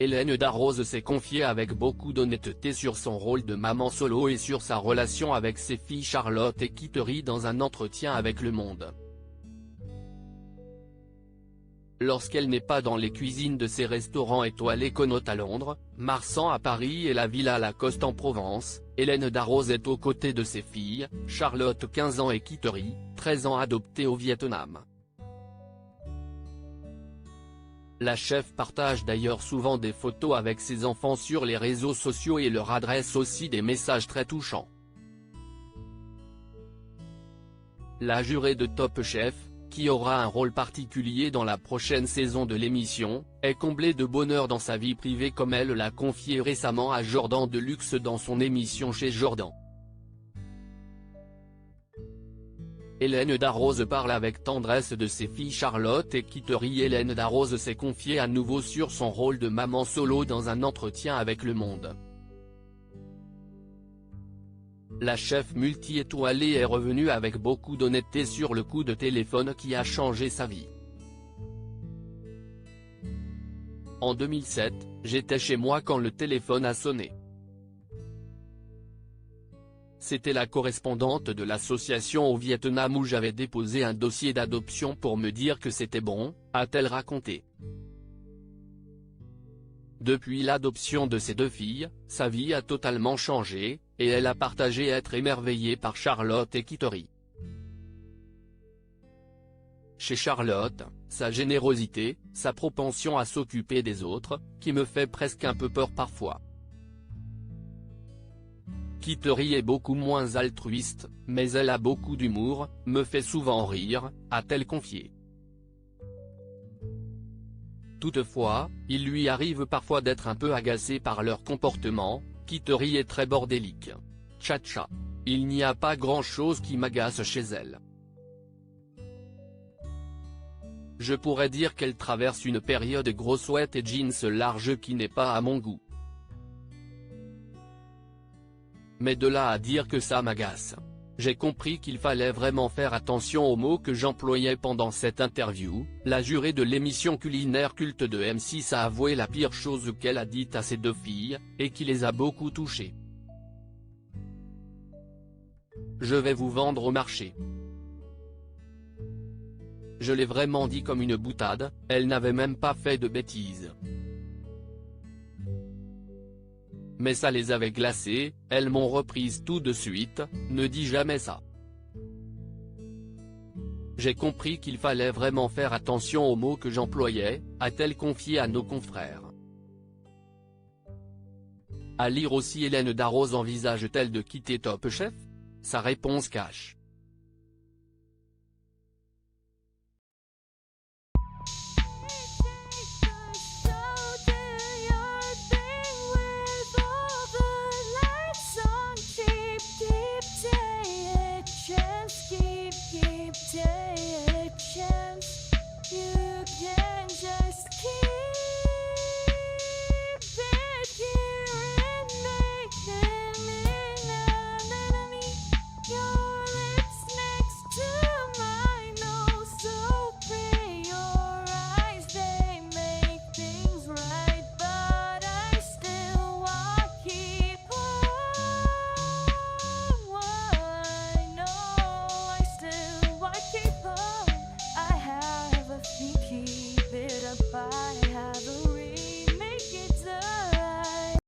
Hélène Darroze s'est confiée avec beaucoup d'honnêteté sur son rôle de maman solo et sur sa relation avec ses filles Charlotte et Kittery dans un entretien avec Le Monde. Lorsqu'elle n'est pas dans les cuisines de ses restaurants étoilés Connaught à Londres, Marsan à Paris et la Villa Lacoste en Provence, Hélène Darroze est aux côtés de ses filles, Charlotte 15 ans et Kittery, 13 ans adoptées au Vietnam. La chef partage d'ailleurs souvent des photos avec ses enfants sur les réseaux sociaux et leur adresse aussi des messages très touchants. La jurée de Top Chef, qui aura un rôle particulier dans la prochaine saison de l'émission, est comblée de bonheur dans sa vie privée comme elle l'a confié récemment à Jordan Deluxe dans son émission Chez Jordan. Hélène Darroze parle avec tendresse de ses filles Charlotte et Kittery. Hélène Darroze s'est confiée à nouveau sur son rôle de maman solo dans un entretien avec Le Monde. La chef multi-étoilée est revenue avec beaucoup d'honnêteté sur le coup de téléphone qui a changé sa vie. En 2007, j'étais chez moi quand le téléphone a sonné. C'était la correspondante de l'association au Vietnam où j'avais déposé un dossier d'adoption pour me dire que c'était bon, a-t-elle raconté. Depuis l'adoption de ses deux filles, sa vie a totalement changé, et elle a partagé être émerveillée par Charlotte et Kittery. Chez Charlotte, sa générosité, sa propension à s'occuper des autres, qui me fait presque un peu peur parfois. Kittery est beaucoup moins altruiste, mais elle a beaucoup d'humour, me fait souvent rire, a-t-elle confié. Toutefois, il lui arrive parfois d'être un peu agacé par leur comportement. Kittery est très bordélique. Tcha-tcha. Il n'y a pas grand-chose qui m'agace chez elle. Je pourrais dire qu'elle traverse une période gros sweat et jeans larges qui n'est pas à mon goût. Mais de là à dire que ça m'agace. J'ai compris qu'il fallait vraiment faire attention aux mots que j'employais pendant cette interview. La jurée de l'émission culinaire culte de M6 a avoué la pire chose qu'elle a dite à ses deux filles, et qui les a beaucoup touchées. Je vais vous vendre au marché. Je l'ai vraiment dit comme une boutade, elle n'avait même pas fait de bêtises. Mais ça les avait glacées, elles m'ont reprise tout de suite, ne dis jamais ça. J'ai compris qu'il fallait vraiment faire attention aux mots que j'employais, a-t-elle confié à nos confrères. À lire aussi. Hélène Darroze envisage-t-elle de quitter Top Chef ? Sa réponse cache.